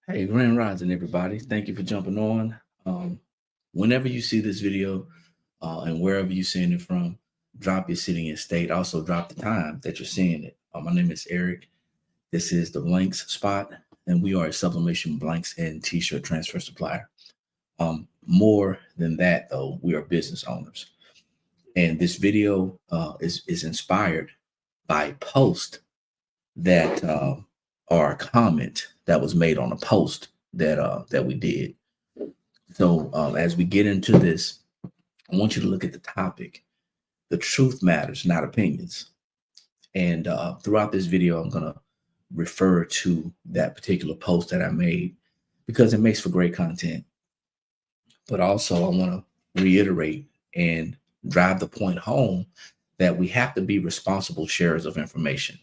Hey, Grand Rising, everybody. Thank you for jumping on. Whenever you see this video and wherever you're seeing it from, drop your city and state. Also, drop the time that you're seeing it. My name is Eric. This is the Blanks Spot, and we are a sublimation blanks and t shirt transfer supplier. More than that, though, we are business owners. And this video is inspired by a post that or a comment that was made on a post that we did. So as we get into this, I want you to look at the topic. The truth matters, not opinions. And throughout this video, I'm gonna refer to that particular post that I made because it makes for great content. But also, I want to reiterate and drive the point home that we have to be responsible sharers of information.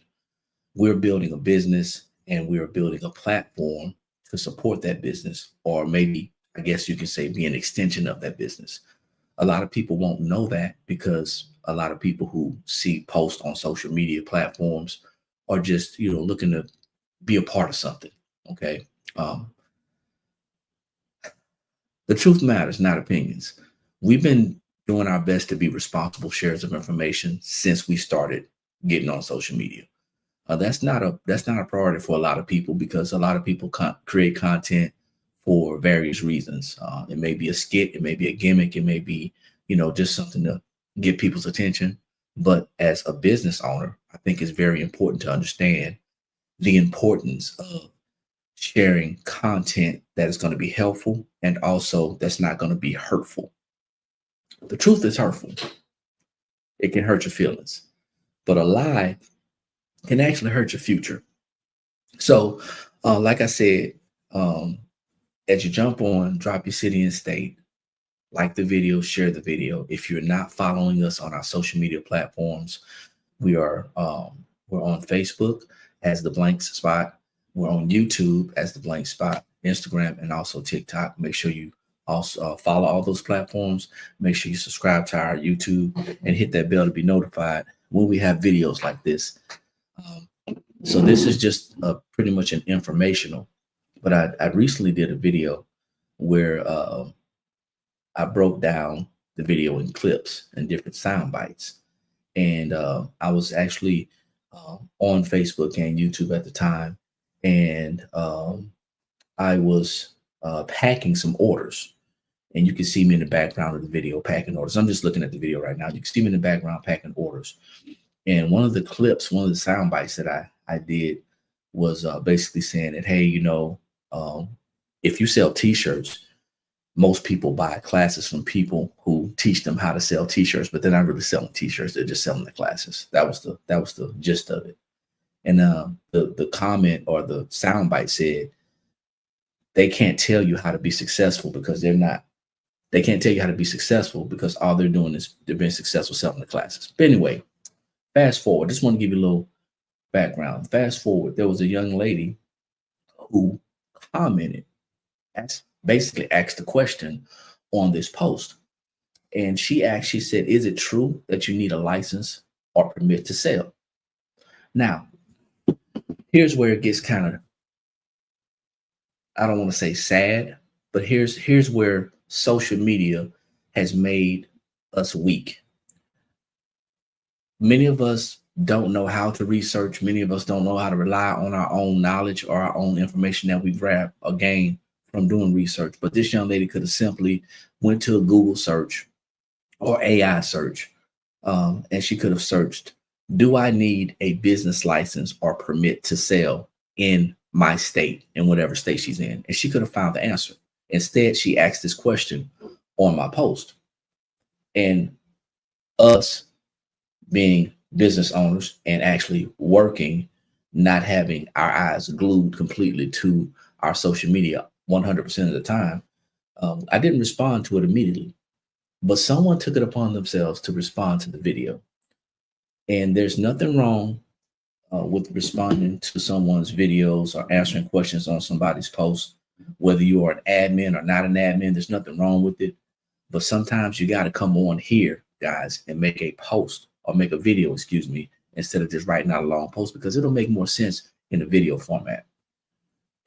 We're building a business and we're building a platform to support that business, or maybe, I guess you can say, be an extension of that business. A lot of people won't know that because a lot of people who see posts on social media platforms are just, looking to be a part of something. Okay. The truth matters, not opinions. We've been doing our best to be responsible sharers of information since we started getting on social media. That's not a priority for a lot of people because a lot of people create content for various reasons. It may be a skit, it may be a gimmick, it may be just something to get people's attention. But as a business owner, I think it's very important to understand the importance of sharing content that is going to be helpful and also that's not going to be hurtful. The truth is hurtful. It can hurt your feelings, but a lie can actually hurt your future. So, like I said, as you jump on, drop your city and state, like the video, share the video. If you're not following us on our social media platforms, we're on Facebook as the Blank Spot. We're on YouTube as the Blank Spot, Instagram, and also TikTok. Make sure you also follow all those platforms. Make sure you subscribe to our YouTube and hit that bell to be notified when we have videos like this. So this is just pretty much an informational, but I recently did a video where I broke down the video in clips and different sound bites. And I was actually on Facebook and YouTube at the time. And I was packing some orders. And you can see me in the background of the video packing orders. I'm just looking at the video right now. You can see me in the background packing orders. And one of the clips, one of the sound bites that I did was basically saying that, hey, if you sell t-shirts, most people buy classes from people who teach them how to sell t-shirts, but they're not really selling t-shirts. They're just selling the classes. That was the gist of it. And the comment or the soundbite said, they can't tell you how to be successful because they can't tell you how to be successful because all they're doing is they're being successful selling the classes. But anyway, fast forward. Just want to give you a little background. Fast forward. There was a young lady who commented, basically asked a question on this post. And she actually said, is it true that you need a license or permit to sell? Now, here's where it gets kind of, I don't want to say sad, but here's where social media has made us weak. Many of us don't know how to research. Many of us don't know how to rely on our own knowledge or our own information that we've grabbed or gained from doing research. But this young lady could have simply went to a Google search or AI search, and she could have searched, do I need a business license or permit to sell in my state, in whatever state she's in? And she could have found the answer. Instead, she asked this question on my post. And us being business owners and actually working, not having our eyes glued completely to our social media 100% of the time, I didn't respond to it immediately, but someone took it upon themselves to respond to the video. And there's nothing wrong with responding to someone's videos or answering questions on somebody's post, whether you are an admin or not an admin. There's nothing wrong with it. But sometimes you got to come on here, guys, and make a post or make a video, instead of just writing out a long post, because it'll make more sense in a video format.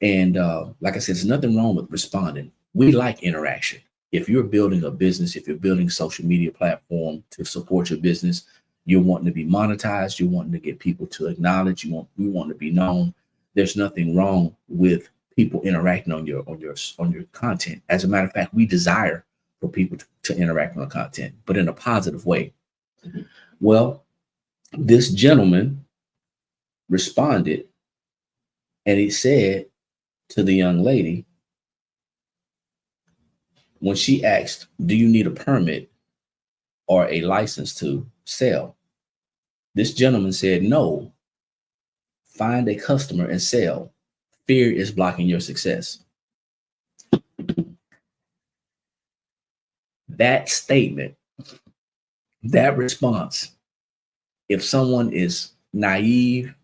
And like I said, there's nothing wrong with responding. We like interaction. If you're building a business, if you're building a social media platform to support your business, you're wanting to be monetized, you're wanting to get people to acknowledge, you want to be known. There's nothing wrong with people interacting on your content. As a matter of fact, we desire for people to interact on the content, but in a positive way. Well, this gentleman responded and he said to the young lady, when she asked, do you need a permit or a license to sell? This gentleman said, no, find a customer and sell. Fear is blocking your success. That statement, that response, if someone is naive,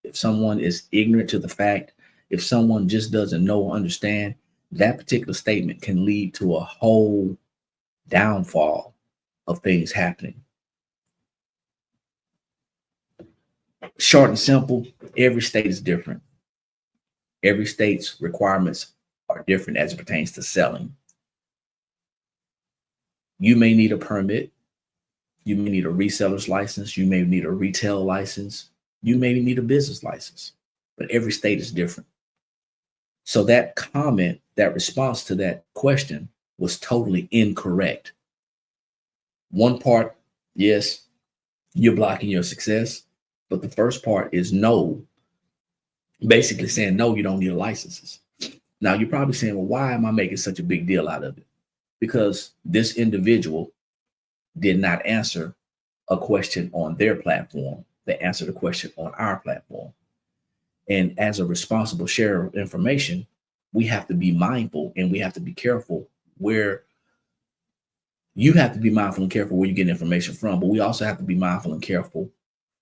if someone is ignorant to the fact, if someone just doesn't know or understand, that particular statement can lead to a whole downfall of things happening. Short and simple, every state is different. Every state's requirements are different as it pertains to selling. You may need a permit. You may need a reseller's license. You may need a retail license. You may need a business license, but every state is different. So that comment, that response to that question was totally incorrect. One part, yes, you're blocking your success, but the first part is no, basically saying, no, you don't need licenses. Now you're probably saying, well, why am I making such a big deal out of it? Because this individual did not answer a question on their platform. They answered a question on our platform. And as a responsible sharer of information, we have to be mindful and we have to be careful where you have to be mindful and careful where you get information from, but we also have to be mindful and careful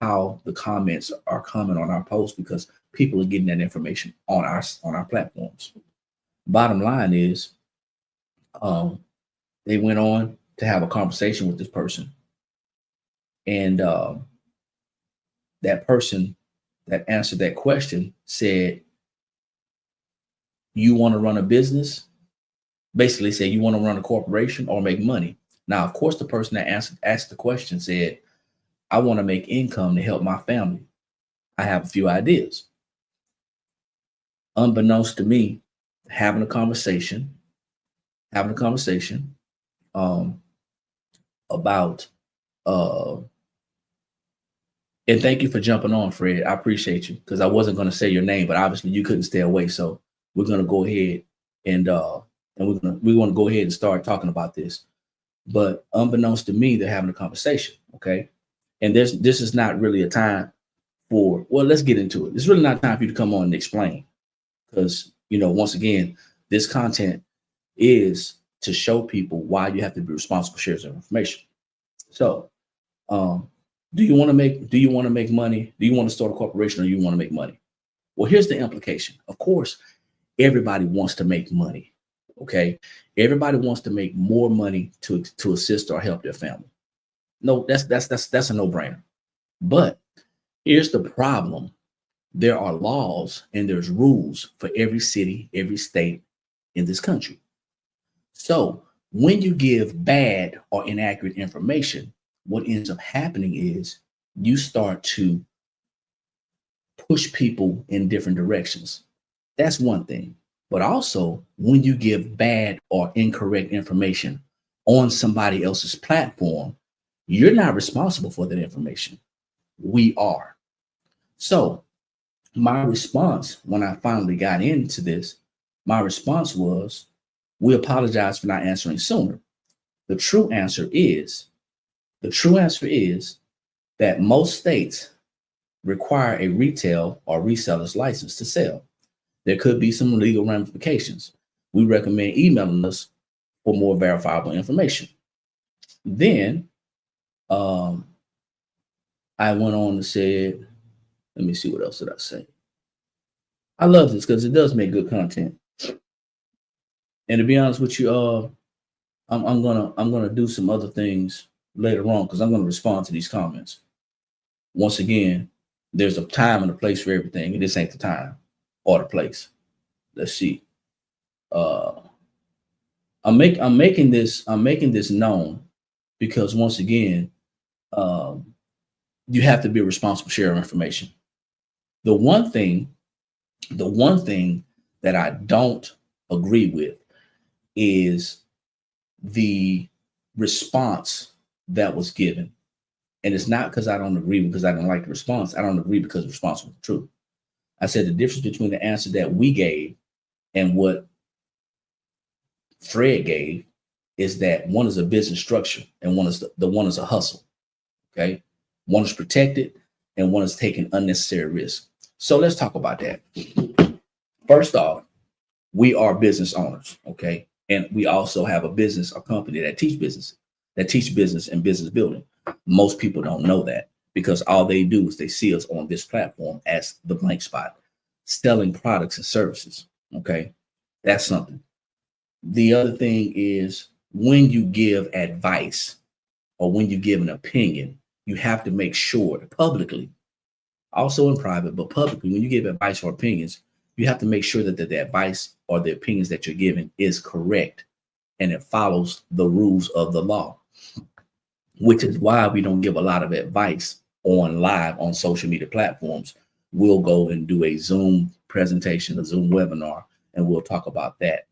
how the comments are coming on our posts, because people are getting that information on our platforms. Bottom line is, they went on to have a conversation with this person, and that person that answered that question said, you want to run a business? Basically said, you want to run a corporation or make money? Now, of course, the person that asked the question said, I want to make income to help my family. I have a few ideas. Unbeknownst to me, having a conversation about and thank you for jumping on, Fred. I appreciate you, because I wasn't going to say your name, but obviously you couldn't stay away. So we're going to go ahead and we want to go ahead and start talking about this. But unbeknownst to me, they're having a conversation. Okay. And this is not really a time for, well, let's get into it. It's really not time for you to come on and explain, because, once again, this content is to show people why you have to be responsible sharers of information. So, do you want to make money? Do you want to start a corporation, or you want to make money? Well, here's the implication. Of course, everybody wants to make money. Okay. Everybody wants to make more money to assist or help their family. No, that's a no-brainer. But here's the problem. There are laws and there's rules for every city, every state in this country. So when you give bad or inaccurate information, what ends up happening is you start to push people in different directions. That's one thing. But also, when you give bad or incorrect information on somebody else's platform, you're not responsible for that information. We are. So my response when I finally got into this, my response was, we apologize for not answering sooner. The true answer is that most states require a retail or reseller's license to sell. There could be some legal ramifications. We recommend emailing us for more verifiable information. Then I went on to say, let me see, what else did I say? I love this because it does make good content. And to be honest with you, I'm gonna do some other things later on, because I'm gonna respond to these comments. Once again, there's a time and a place for everything, and this ain't the time or the place. let's see. Uh, I'm making this known because once again, um, you have to be a responsible sharer of information. The one thing, the one thing that I don't agree with is the response that was given. And it's not because I don't agree because I didn't like the response. I don't agree because the response was true. I said the difference between the answer that we gave and what Fred gave is that one is a business structure and one is the one is a hustle. Okay. One is protected and one is taking unnecessary risk. So let's talk about that. First off, we are business owners. Okay. And we also have a company that teach business and business building. Most people don't know that because all they do is they see us on this platform as the blank spot, selling products and services. Okay. That's something. The other thing is when you give advice or when you give an opinion, you have to make sure publicly, also in private, but publicly, when you give advice or opinions, you have to make sure that the advice or the opinions that you're giving is correct and it follows the rules of the law, which is why we don't give a lot of advice on live on social media platforms. We'll go and do a Zoom presentation, a Zoom webinar, and we'll talk about that.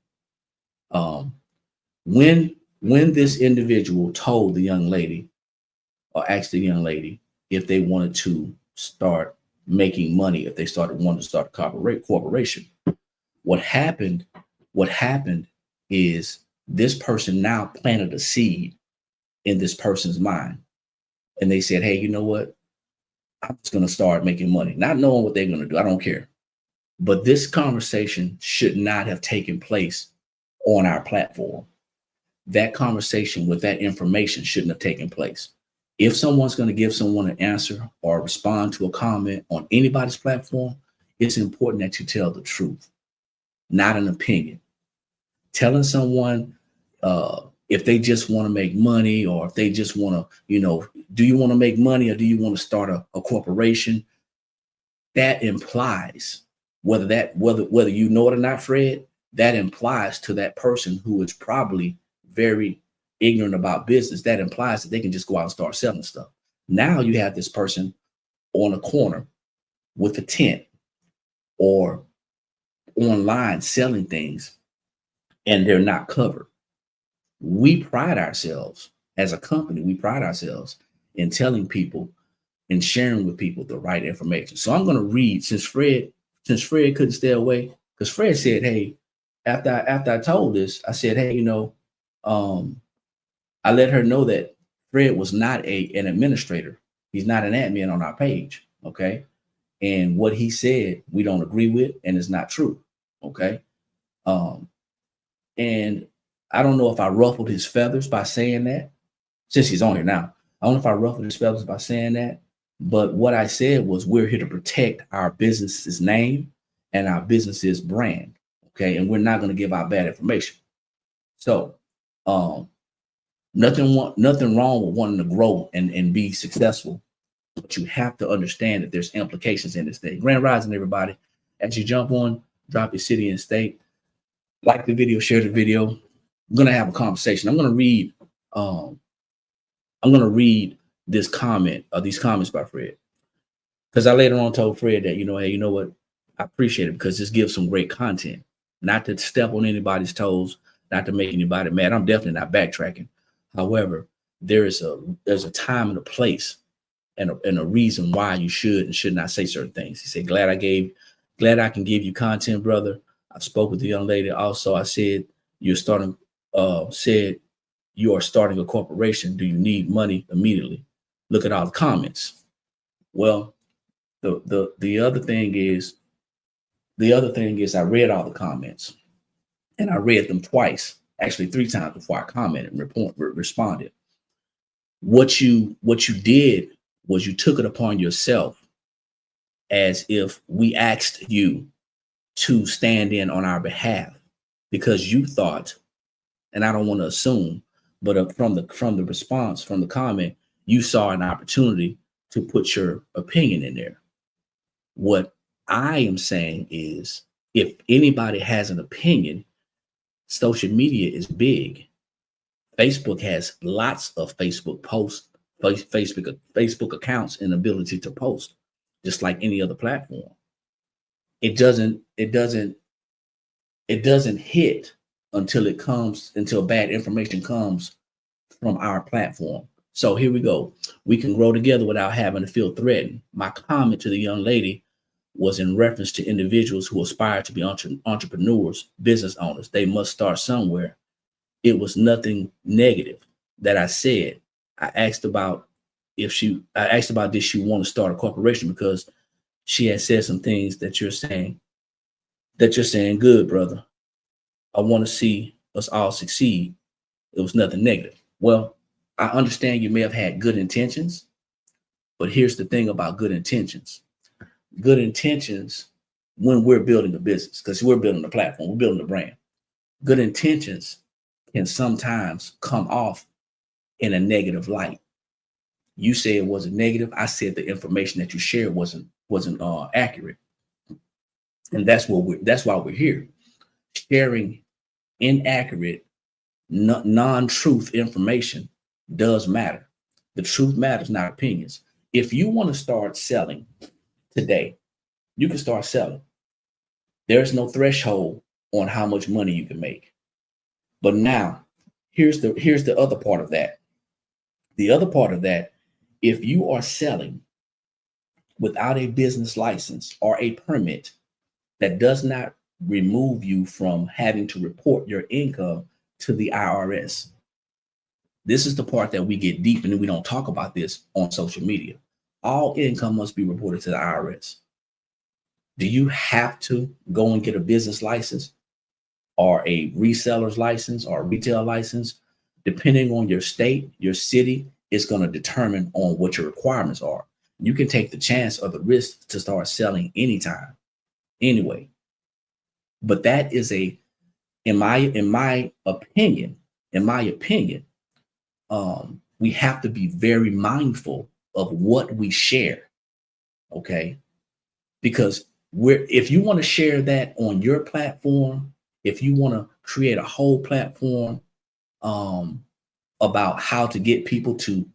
When this individual told the young lady or asked the young lady if they wanted to start making money, if they wanted to start a corporation, what happened is this person now planted a seed in this person's mind. And they said, hey, you know what? I'm just going to start making money, not knowing what they're going to do. I don't care. But this conversation should not have taken place on our platform. That conversation with that information shouldn't have taken place. If someone's going to give someone an answer or respond to a comment on anybody's platform, it's important that you tell the truth, not an opinion. Telling someone if they just want to make money or if they just want to, do you want to make money or do you want to start a corporation? That implies whether you know it or not, Fred, that implies to that person who is probably very ignorant about business, that implies that they can just go out and start selling stuff. Now you have this person on a corner with a tent or online selling things and they're not covered. We pride ourselves as a company, in telling people and sharing with people the right information. So I'm going to read, since Fred couldn't stay away, because Fred said, hey, after I told this, I said, hey, I let her know that Fred was not an administrator. He's not an admin on our page. Okay. And what he said, we don't agree with, and it's not true. Okay. And I don't know if I ruffled his feathers by saying that, since he's on here now. I don't know if I ruffled his feathers by saying that, but what I said was we're here to protect our business's name and our business's brand. Okay. And we're not going to give out bad information. So, nothing wrong with wanting to grow and be successful, but you have to understand that there's implications in this thing. Grand Rising, everybody. As you jump on, drop your city and state, like the video, share the video. I'm gonna have a conversation. I'm gonna read this comment or these comments by Fred, because I later on told Fred that, hey, you know what? I appreciate it because this gives some great content. Not to step on anybody's toes, not to make anybody mad. I'm definitely not backtracking. However, there's a time and a place and a reason why you should and should not say certain things. He said, glad I can give you content, brother. I spoke with the young lady. Also, I said, you are starting a corporation. Do you need money immediately? Look at all the comments. Well, the other thing is I read all the comments, and I read them twice, actually 3 times before I commented and responded. What you did was you took it upon yourself as if we asked you to stand in on our behalf because you thought, and I don't want to assume, but from the response, from the comment, you saw an opportunity to put your opinion in there. What I am saying is, if anybody has an opinion, social media is big. Facebook has lots of Facebook posts, Facebook accounts, and ability to post, just like any other platform. It doesn't hit until bad information comes from our platform. So here we go. We can grow together without having to feel threatened. My comment to the young lady was in reference to individuals who aspire to be entrepreneurs, business owners. They must start somewhere. It was nothing negative that I said. I asked about did she want to start a corporation, because she had said some things that you're saying good, brother. I want to see us all succeed. It was nothing negative. Well, I understand you may have had good intentions, but here's the thing about good intentions. Good intentions, when we're building a business, because we're building a platform, we're building a brand, good intentions can sometimes come off in a negative light. You say it wasn't negative. I said the information that you shared wasn't accurate, and that's why we're here, sharing inaccurate, non-truth information does matter. The truth matters, not opinions. If you want to start selling today, you can start selling. There's no threshold on how much money you can make. But now, here's the other part of that. The other part of that, if you are selling without a business license or a permit, that does not remove you from having to report your income to the IRS. This is the part that we get deep, and we don't talk about this on social media. All income must be reported to the IRS. Do you have to go and get a business license or a reseller's license or a retail license? Depending on your state, your city, is going to determine on what your requirements are. You can take the chance or the risk to start selling anytime, anyway. But that is in my opinion, we have to be very mindful of what we share, okay? Because if you want to share that on your platform, if you want to create a whole platform about how to get people to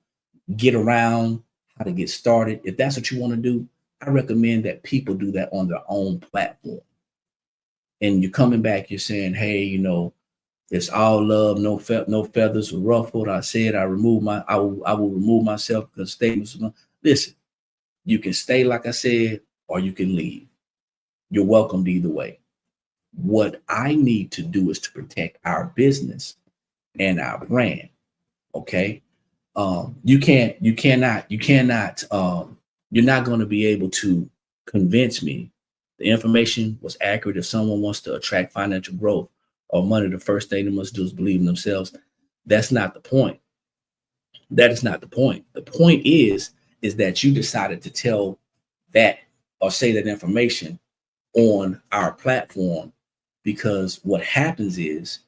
get around, how to get started, if that's what you want to do, I recommend that people do that on their own platform. And you're coming back, you're saying, hey, it's all love, no feathers were ruffled. I said I will remove myself because statements. Listen, you can stay like I said, or you can leave. You're welcomed either way. What I need to do is to protect our business and our brand. Okay. You're not going to be able to convince me the information was accurate. If someone wants to attract financial growth or money, the first thing they must do is believe in themselves. That's not the point. That is not the point. The point is that you decided to tell that or say that information on our platform, because what happens is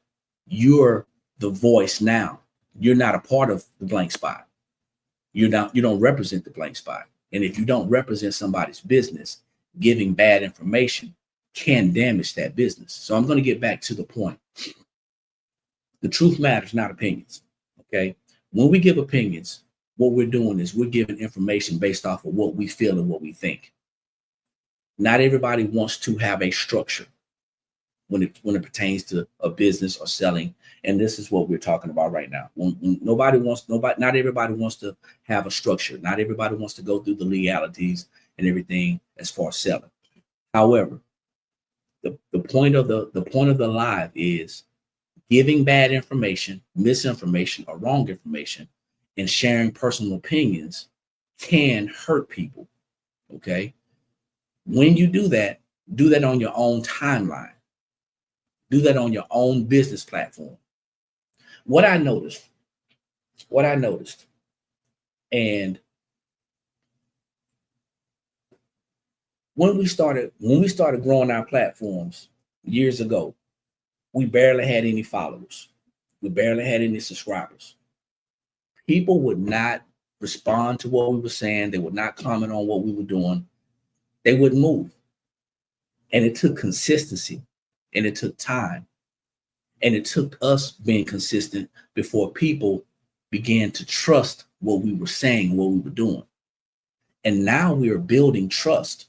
you're the voice now. You're not a part of the blank spot. You don't represent the blank spot. And if you don't represent somebody's business, giving bad information can damage that business. So I'm going to get back to the point. The truth matters, not opinions. Okay. When we give opinions, what we're doing is we're giving information based off of what we feel and what we think. Not everybody wants to have a structure when it pertains to a business or selling. And this is what we're talking about right now. Not everybody wants to have a structure. Not everybody wants to go through the legalities and everything as far as selling. However, the point of the live is giving bad information, misinformation, or wrong information, and sharing personal opinions can hurt people. Okay. When you do that on your own timeline. Do that on your own business platform. What I noticed, and when we started growing our platforms years ago, we barely had any followers. We barely had any subscribers. People would not respond to what we were saying. They would not comment on what we were doing. They wouldn't move. And it took consistency, and it took time, and it took us being consistent before people began to trust what we were saying, what we were doing. And now we are building trust.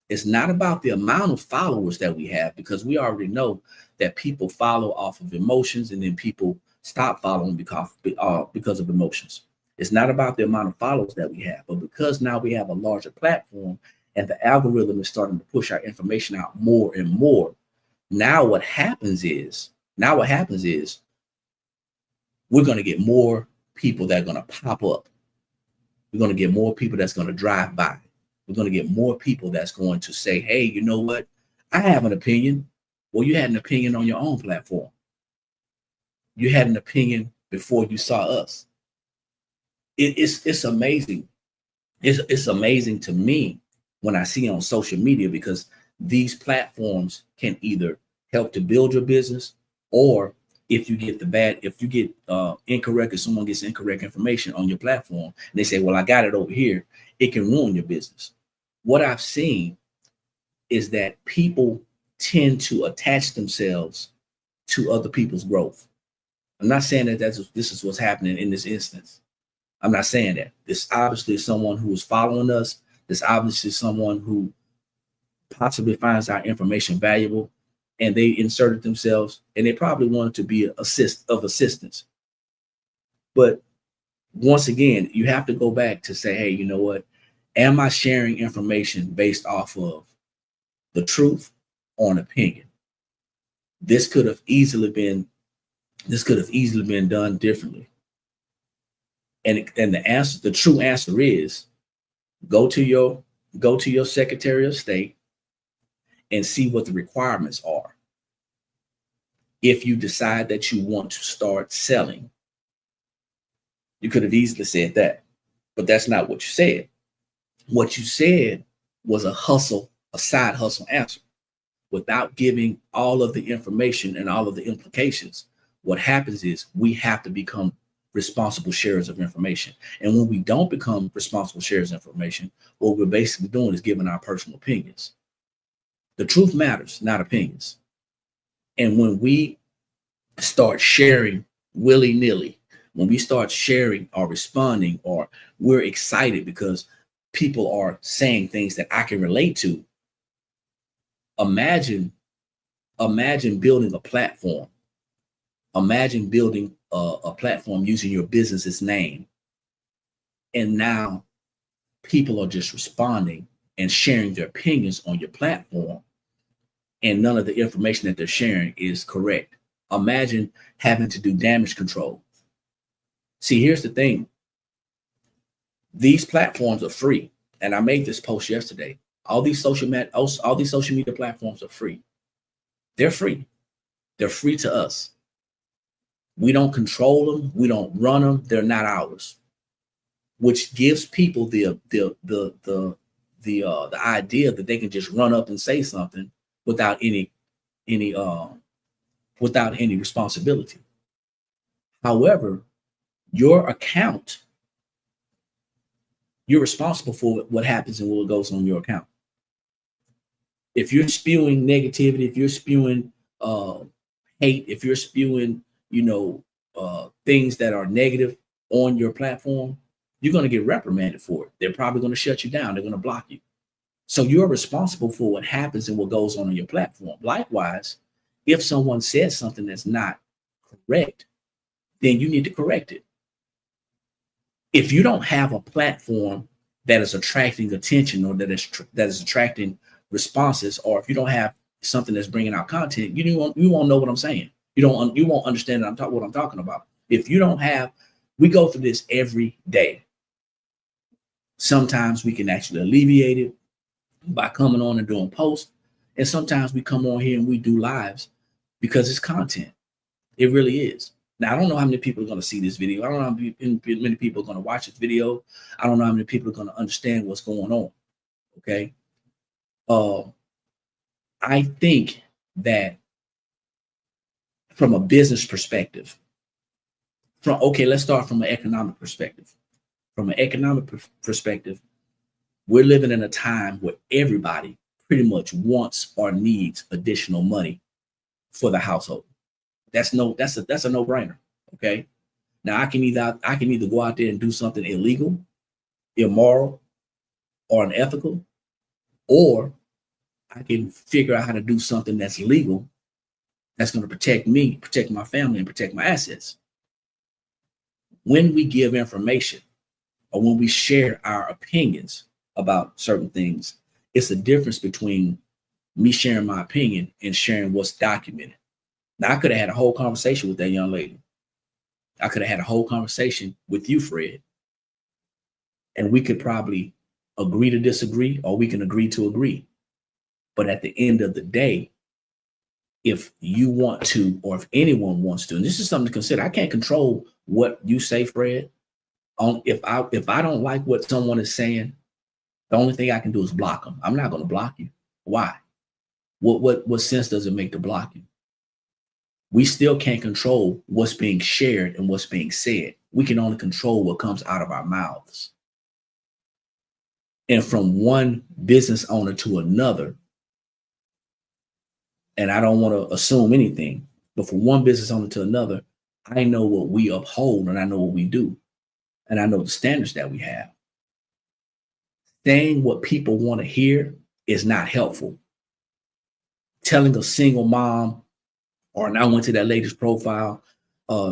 It's not about the amount of followers that we have, because we already know that people follow off of emotions, and then people stop following because of emotions. It's not about the amount of followers that we have, but because now we have a larger platform and the algorithm is starting to push our information out more and more. Now what happens is we're going to get more people that are going to pop up. We're going to get more people that's going to drive by. We're going to get more people that's going to say, hey, you know what? I have an opinion. Well, you had an opinion on your own platform. You had an opinion before you saw us. It's amazing. It's amazing to me when I see on social media, because these platforms can either help to build your business, or if you get incorrect, if someone gets incorrect information on your platform and they say, well, I got it over here, it can ruin your business. What I've seen is that people tend to attach themselves to other people's growth. I'm not saying that this is what's happening in this instance. I'm not saying that. This obviously is someone who is following us. This obviously is someone who possibly finds our information valuable, and they inserted themselves, and they probably wanted to be of assistance. But once again, you have to go back to say, hey, you know what? Am I sharing information based off of the truth or an opinion? This could have easily been done differently. And the true answer is go to your Secretary of State and see what the requirements are. If you decide that you want to start selling, you could have easily said that, but that's not what you said. What you said was a side hustle answer, without giving all of the information and all of the implications. What happens is we have to become responsible sharers of information. And when we don't become responsible sharers of information, what we're basically doing is giving our personal opinions. The truth matters, not opinions. And when we start sharing willy-nilly, when we start sharing or responding, or we're excited because people are saying things that I can relate to, imagine building a platform. Imagine building a platform using your business's name. And now people are just responding and sharing their opinions on your platform, and none of the information that they're sharing is correct. Imagine having to do damage control. See, here's the thing. These platforms are free. And I made this post yesterday. All these social media platforms are free. They're free. They're free to us. We don't control them. We don't run them. They're not ours, which gives people the idea that they can just run up and say something without any responsibility. However, your account, you're responsible for what happens and what goes on your account. If you're spewing negativity, if you're spewing hate, if you're spewing, things that are negative on your platform, you're going to get reprimanded for it. They're probably going to shut you down. They're going to block you. So you're responsible for what happens and what goes on your platform. Likewise, if someone says something that's not correct, then you need to correct it. If you don't have a platform that is attracting attention, or that is attracting responses, or if you don't have something that's bringing out content, you won't know what I'm saying. You won't understand what I'm talking about. If you don't have, we go through this every day. Sometimes we can actually alleviate it by coming on and doing posts, and sometimes we come on here and we do lives because it's content. It really is. Now, I don't know how many people are going to see this video. I don't know how many people are going to watch this video. I don't know how many people are going to understand what's going on. Okay. I think that from a business perspective, let's start from an economic perspective. From an economic perspective, we're living in a time where everybody pretty much wants or needs additional money for the household. That's a no-brainer. Okay. Now I can either go out there and do something illegal, immoral, or unethical, or I can figure out how to do something that's legal, that's going to protect me, protect my family, and protect my assets. When we give information or when we share our opinions about certain things, it's a difference between me sharing my opinion and sharing what's documented. Now, I could have had a whole conversation with that young lady. I could have had a whole conversation with you, Fred, and we could probably agree to disagree, or we can agree to agree. But at the end of the day, if you want to, or if anyone wants to, and this is something to consider, I can't control what you say, Fred. If I don't like what someone is saying, the only thing I can do is block them. I'm not going to block you. Why? What sense does it make to block you? We still can't control what's being shared and what's being said. We can only control what comes out of our mouths. And from one business owner to another, and I don't want to assume anything, but from one business owner to another, I know what we uphold and I know what we do. And I know the standards that we have. Saying what people want to hear is not helpful. Telling a single mom, or and I went to that lady's profile,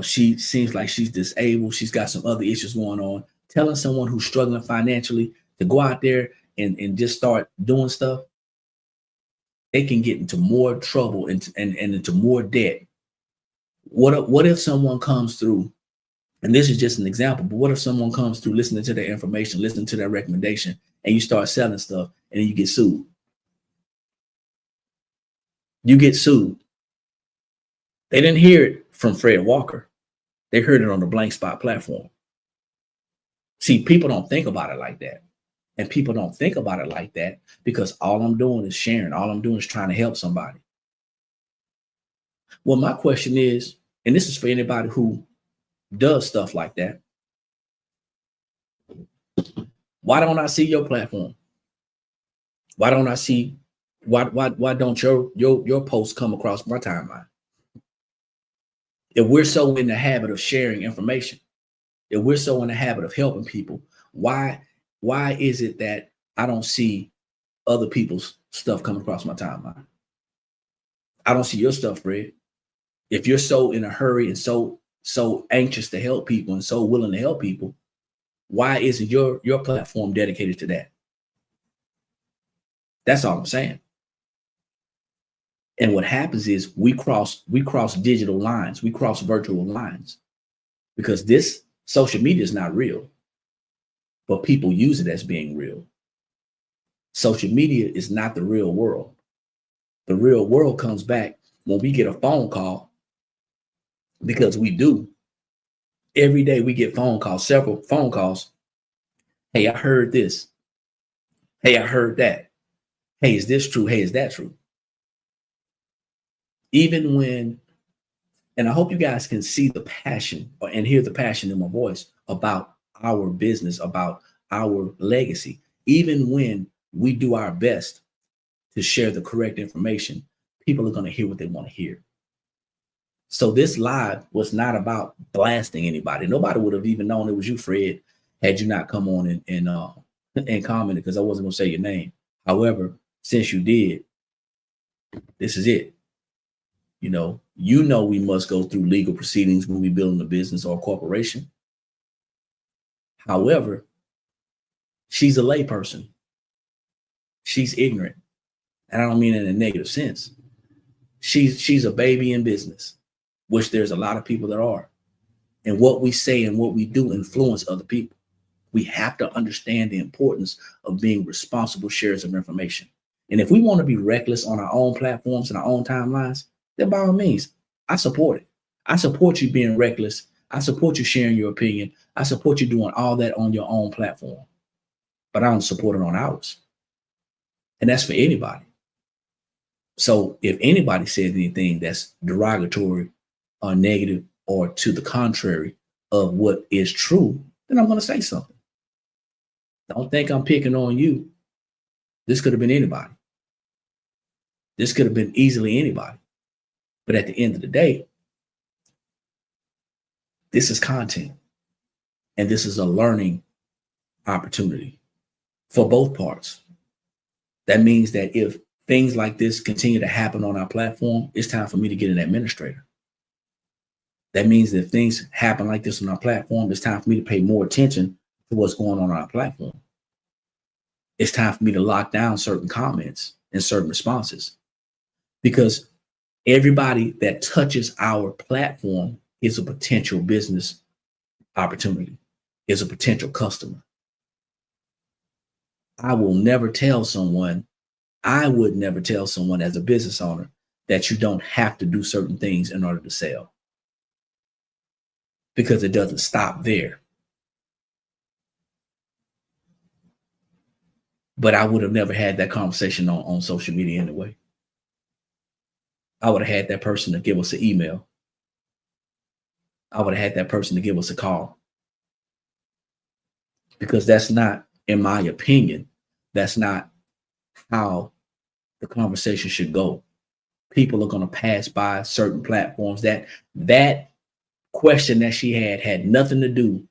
she seems like she's disabled, she's got some other issues going on. Telling someone who's struggling financially to go out there and just start doing stuff, they can get into more trouble and into more debt. What if someone comes through, and this is just an example, but what if someone comes through listening to their information, listening to their recommendation, and you start selling stuff and then you get sued? You get sued. They didn't hear it from Fred Walker. They heard it on the Blank Spot platform. See, people don't think about it like that. And people don't think about it like that because all I'm doing is sharing. All I'm doing is trying to help somebody. Well, my question is, and this is for anybody who does stuff like that, why don't I see your platform? Why don't I see, why don't your posts come across my timeline? If we're so in the habit of sharing information, if we're so in the habit of helping people, why is it that I don't see other people's stuff coming across my timeline? I don't see your stuff, Fred. If you're so in a hurry and so anxious to help people and so willing to help people, why isn't your platform dedicated to that? That's all I'm saying. And what happens is we cross digital lines, we cross virtual lines, because this social media is not real, but people use it as being real. Social media is not the real world. The real world comes back when we get a phone call, because we do. Every day we get phone calls, several phone calls. Hey, I heard this. Hey, I heard that. Hey, is this true? Hey, is that true? Even when, and I hope you guys can see the passion and hear the passion in my voice about our business, about our legacy. Even when we do our best to share the correct information, people are going to hear what they want to hear. So this live was not about blasting anybody. Nobody would have even known it was you, Fred, had you not come on and commented, because I wasn't going to say your name. However, since you did, this is it. You know we must go through legal proceedings when we build a business or a corporation. However, she's a layperson. She's ignorant. And I don't mean in a negative sense. She's a baby in business, which there's a lot of people that are. And what we say and what we do influence other people. We have to understand the importance of being responsible sharers of information. And if we want to be reckless on our own platforms and our own timelines, then by all means, I support it. I support you being reckless. I support you sharing your opinion. I support you doing all that on your own platform. But I don't support it on ours. And that's for anybody. So if anybody says anything that's derogatory or negative or to the contrary of what is true, then I'm going to say something. Don't think I'm picking on you. This could have been anybody. This could have been easily anybody. But at the end of the day, this is content. And this is a learning opportunity for both parts. That means that if things like this continue to happen on our platform, it's time for me to get an administrator. That means that if things happen like this on our platform, it's time for me to pay more attention to what's going on our platform. It's time for me to lock down certain comments and certain responses, because everybody that touches our platform is a potential business opportunity, is a potential customer. I would never tell someone as a business owner that you don't have to do certain things in order to sell, because it doesn't stop there. But I would have never had that conversation on social media anyway. I would have had that person to give us an email. I would have had that person to give us a call. Because that's not, in my opinion, that's not how the conversation should go. People are going to pass by certain platforms. That question that she had nothing to do,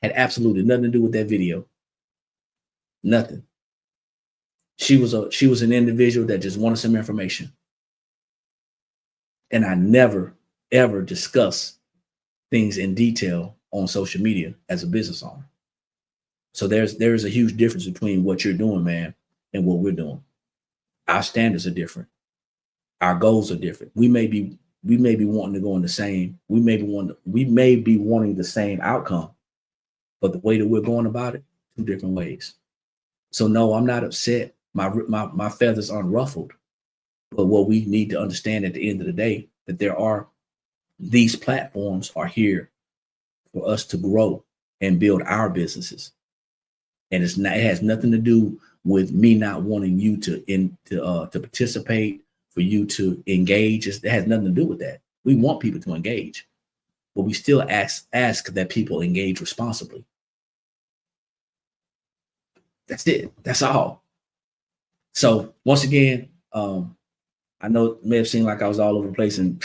had absolutely nothing to do with that video. Nothing. She was an individual that just wanted some information. And I never, ever discuss things in detail on social media as a business owner. So there's a huge difference between what you're doing, man, and what we're doing. Our standards are different. Our goals are different. We may be wanting to go in the same, we may be wanting the same outcome, but the way that we're going about it, two different ways. So no, I'm not upset. My feathers aren't ruffled. But what we need to understand at the end of the day, that these platforms are here for us to grow and build our businesses. And it has nothing to do with me not wanting you to participate, for you to engage. It has nothing to do with that. We want people to engage, but we still ask that people engage responsibly. That's it. That's all. So once again, I know it may have seemed like I was all over the place, and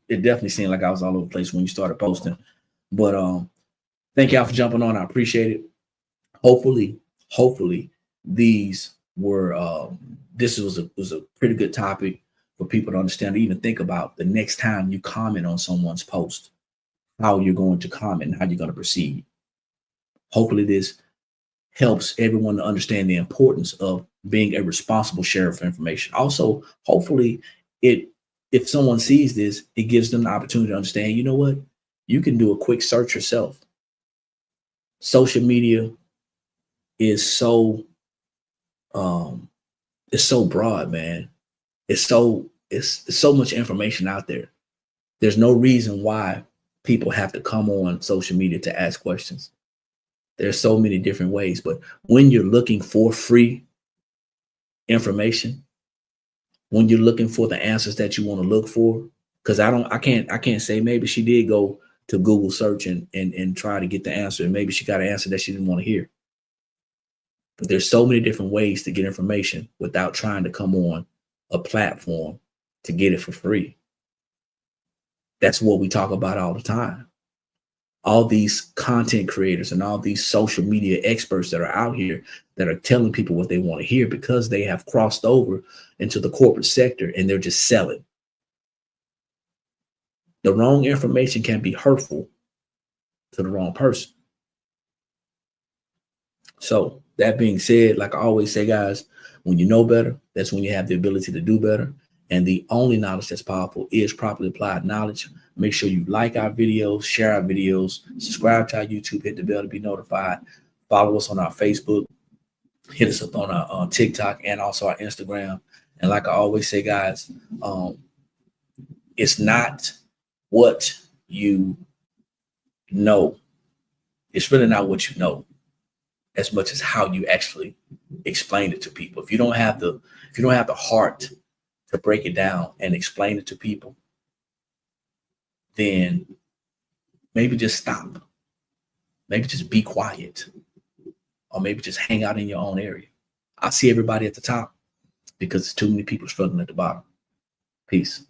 it definitely seemed like I was all over the place when you started posting. But thank y'all for jumping on. I appreciate it. Hopefully, these were this was a pretty good topic for people to understand, to even think about the next time you comment on someone's post, how you're going to comment and how you're going to proceed. Hopefully this helps everyone to understand the importance of being a responsible sharer of information. Also, hopefully if someone sees this, it gives them the opportunity to understand, you know what, you can do a quick search yourself. Social media is so it's so broad, man. It's so much information out there. There's no reason why people have to come on social media to ask questions. There's so many different ways, but when you're looking for free information, when you're looking for the answers that you want to look for, because I can't say maybe she did go to Google search and try to get the answer, and maybe she got an answer that she didn't want to hear. But there's so many different ways to get information without trying to come on a platform to get it for free. That's what we talk about all the time. All these content creators and all these social media experts that are out here that are telling people what they want to hear, because they have crossed over into the corporate sector and they're just selling. The wrong information can be hurtful to the wrong person. So that being said, like I always say, guys, when you know better, that's when you have the ability to do better. And the only knowledge that's powerful is properly applied knowledge. Make sure you like our videos, share our videos, subscribe to our YouTube, hit the bell to be notified, follow us on our Facebook, hit us up on our TikTok and also our Instagram. And like I always say, guys, it's not what you know. It's really not what you know as much as how you actually explain it to people. If you don't have the heart to break it down and explain it to people, then maybe just stop. Maybe just be quiet, or maybe just hang out in your own area. I see everybody at the top. because there's too many people struggling at the bottom. Peace.